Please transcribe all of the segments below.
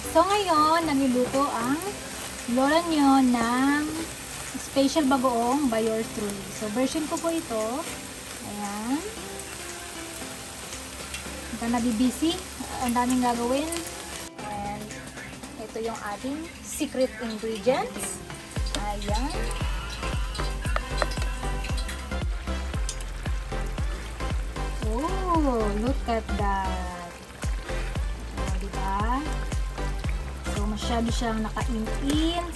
So ngayon, nagluluto ang lola nyo ng special bagoong by yours truly. So version ko po ito. Ayan. Hindi na busy. Ang daming gagawin. And ito yung ating secret ingredients. Ayan. Oh, look at that. Oh, diba? So, masyado siyang naka-in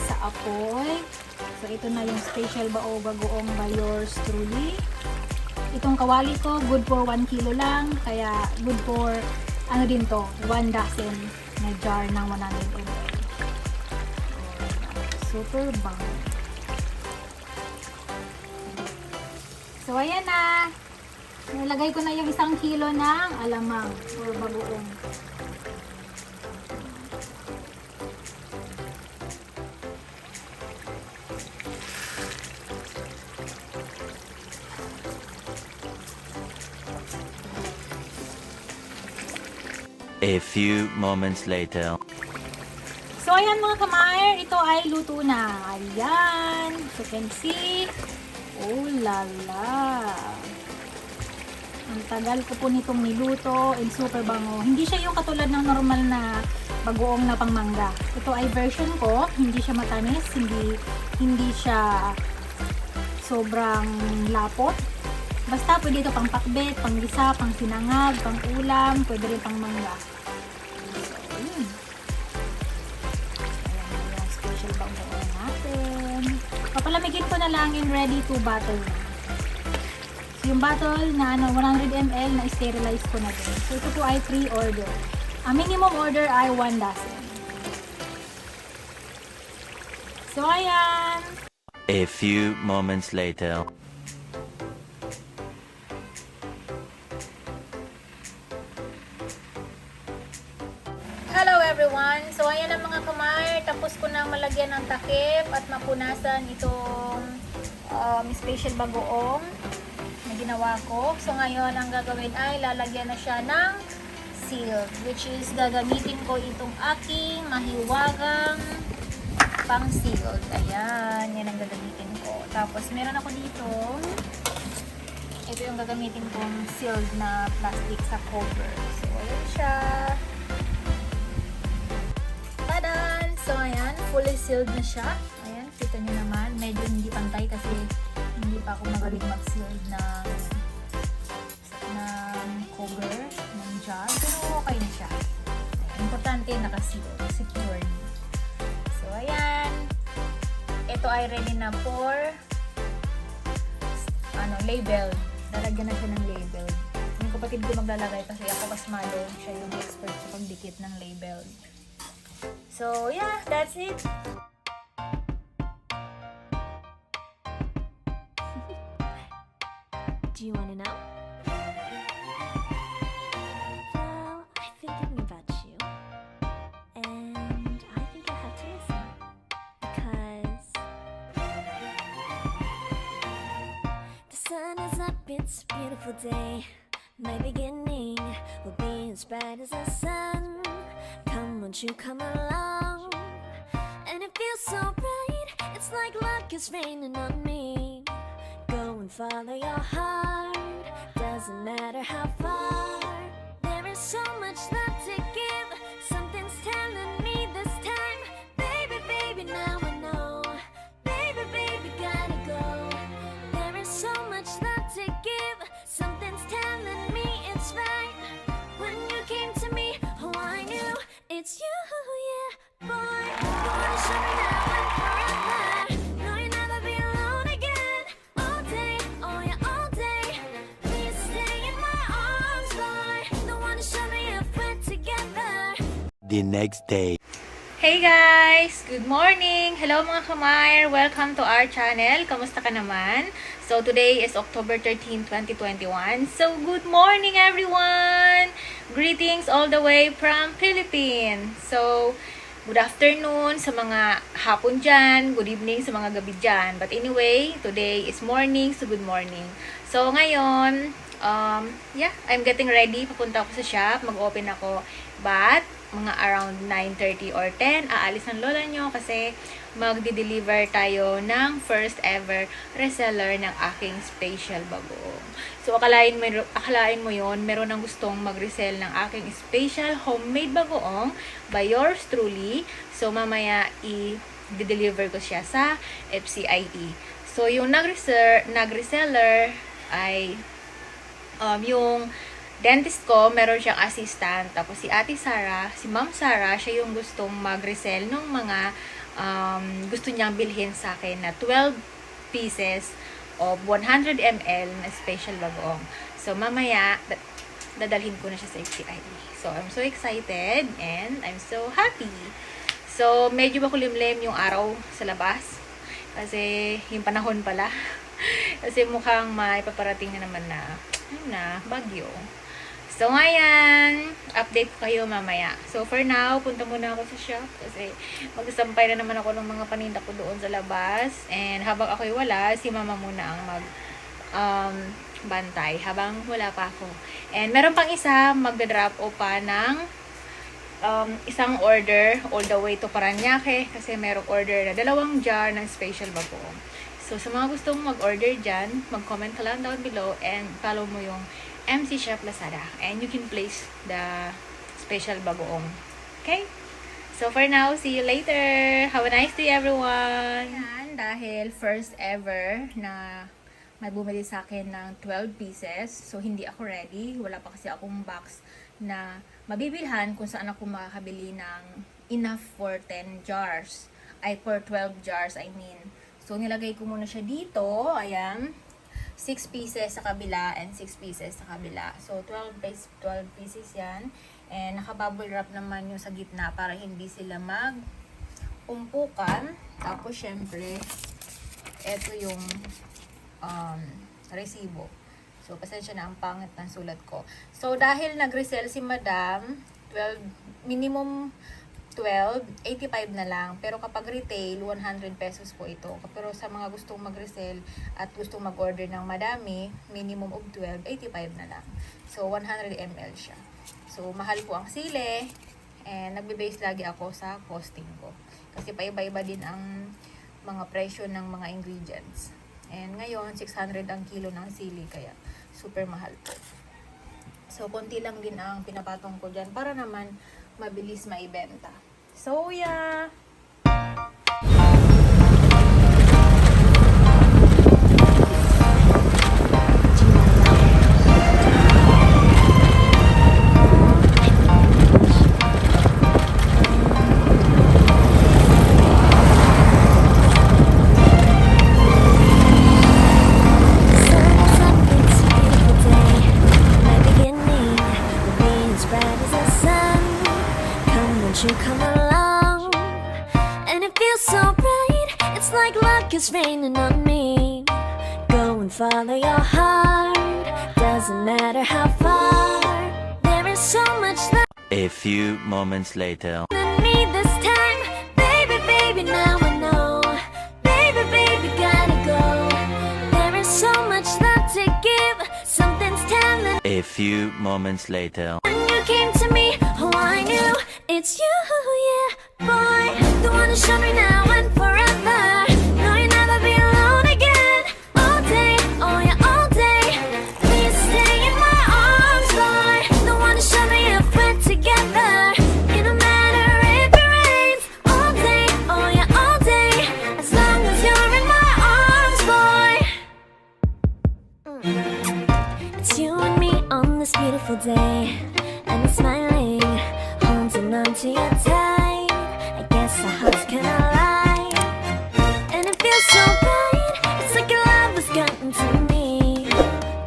sa apoy. So, ito na yung special bagoong by yours truly. Itong kawali ko, good for 1 kilo lang. Kaya, good for, ano din to, 1 dozen na jar ng 100 ml. Super bango. So, ayan na. Nilagay ko na yung 1 kilo ng alamang or bagoong. A few moments later. So, ayan mga kamaer, ito ay luto na. Ayan. So, you can see. Oh, lala. Ang tagal ko po nitong niluto and super bango. Hindi siya yung katulad ng normal na bagoong na pangmangga. Ito ay version ko. Hindi siya matamis. Hindi siya sobrang lapot. Basta pwede ito pang pakbet, pang gisa, pang sinangag, pang ulam, pwede rin pang mangga. So, yun. Ayan yung special bagoong natin. Papalamigin ko na lang in ready to bottle na. So, yung bottle na 100 ml na sterilize ko na din. So, ito po ay pre-order. Ang minimum order ay 1 dozen. So, ayan. A few moments later. Hello everyone! So ayan ang mga kamay, tapos ko na malagyan ng takip at mapunasan itong special bagoong na ginawa ko. So ngayon ang gagawin ay lalagyan na siya ng sealed, which is gagamitin ko itong aking mahiwagang pang sealed. Ayan, yan ang gagamitin ko. Tapos meron ako dito, ito yung gagamitin kong sealed na plastic sa cover. So ayan siya. So, ayan, fully sealed na siya. Ayan, kita nyo naman. Medyo hindi pantay kasi hindi pa ako magaling mag-sealed ng cover, ng jar. Pero okay na siya. Ayan, importante naka-sealed, secured. So, ayan. Ito ay ready na for label. Lalagyan na siya ng label. Yung kapatid ko maglalagay kasi ako pasmado. Siya yung expert sa pagdikit ng label. So, yeah, that's it. Do you want to know? Well, I've been thinking about you. And I think I have to listen. Because the sun is up, it's a beautiful day. My beginning will be as bright as the sun. Come, won't you come along? And it feels so right. It's like luck is raining on me. Go and follow your heart. Doesn't matter how far. There is so much love to give. Something's telling me this time. Baby, baby, now I know. Baby, baby, gotta go. There is so much love to give. Something's telling me it's right. When you came to me, oh, I knew it's you, yeah, boy. You wanna show me now and forever. No, you'll never be alone again. All day, oh yeah, all day. Please stay in my arms, boy. Don't wanna show me if we're together. The next day. Hey guys! Good morning! Hello mga kamayer! Welcome to our channel. Kamusta ka naman? So today is October 13, 2021. So good morning everyone! Greetings all the way from Philippines. So good afternoon sa mga hapon dyan. Good evening sa mga gabi dyan. But anyway, today is morning. So good morning. So ngayon, yeah, I'm getting ready. Papunta ako sa shop. Mag-open ako. But mga around 9:30 or 10, aalis ng lola nyo kasi magdi-deliver tayo ng first ever reseller ng aking special bagoong. So, akalain mo yon, meron ng gustong mag-resell ng aking special homemade bagoong by yours truly. So, mamaya i-deliver ko siya sa FCIE. So, yung Nag Reseller ay yung dentist ko, meron siyang assistant. Tapos si Ate Sarah, si Ma'am Sarah, siya yung gustong mag-resell ng mga gusto niyang bilhin sa akin na 12 pieces of 100 ml na special bagoong. So, mamaya, dadalhin ko na siya sa FCIE. So, I'm so excited and I'm so happy. So, medyo makulimlim yung araw sa labas. Kasi, yung panahon pala. Kasi mukhang may paparating na naman na bagyo. So, ngayon, update ko kayo mamaya. So, for now, punta muna ako sa shop kasi magsasampay na naman ako ng mga paninda ko doon sa labas. And habang ako'y wala, si mama muna ang bantay habang wala pa ako. And meron pang isa, magda-drop o pa ng isang order all the way to Paranaque kasi merong order na 2 jar ng special bagoong. So, sa mga gustong mag-order dyan, mag-comment ka lang down below and follow mo yung MC Shop Lazada. And you can place the special bagoong. Okay? So, for now, see you later. Have a nice day, everyone. Yan, dahil first ever na may bumili sa akin ng 12 pieces. So, hindi ako ready. Wala pa kasi akong box na mabibilhan kung saan ako makakabili ng enough for 10 jars. Ay, for 12 jars, I mean. So, nilagay ko muna siya dito. Ayan. 6 pieces sa kabila and 6 pieces sa kabila. So, 12 pieces yan. And naka-bubble wrap naman yung sa gitna para hindi sila mag-umpukan. Tapos, syempre, ito yung resibo. So, pasensya na ang pangit ng sulat ko. So, dahil nag-resell si Madam, minimum 12, 85 na lang. Pero kapag retail, 100 pesos po ito. Pero sa mga gustong mag-resell at gustong mag-order ng madami, minimum of 12, 85 na lang. So, 100 ml siya. So, mahal po ang sili. And nagbe-base lagi ako sa costing ko. Kasi paiba-iba din ang mga presyo ng mga ingredients. And ngayon, 600 ang kilo ng sili. Kaya, super mahal po. So, konti lang din ang pinapatong ko dyan para naman mabilis maibenta. So, yeah. You come along, and it feels so bright. It's like luck is raining on me. Go and follow your heart. Doesn't matter how far. There is so much love A few moments later. in me this time. Baby, baby, now I know. Baby, baby, gotta go. There is so much love to give. Something's telling. A few moments later. When you came to me, oh, I knew it's you, yeah, boy. The one who showed me now and forever. No, you'll never be alone again. All day, oh yeah, all day. Please stay in my arms, boy. The one who showed me if we're together. It don't matter if it rains. All day, oh yeah, all day. As long as you're in my arms, boy. It's you and me on this beautiful day. And it's smiling, holding on to your tight. I guess our hearts can align. And it feels so bright. It's like your love has gotten to me.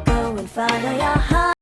Go and follow your heart.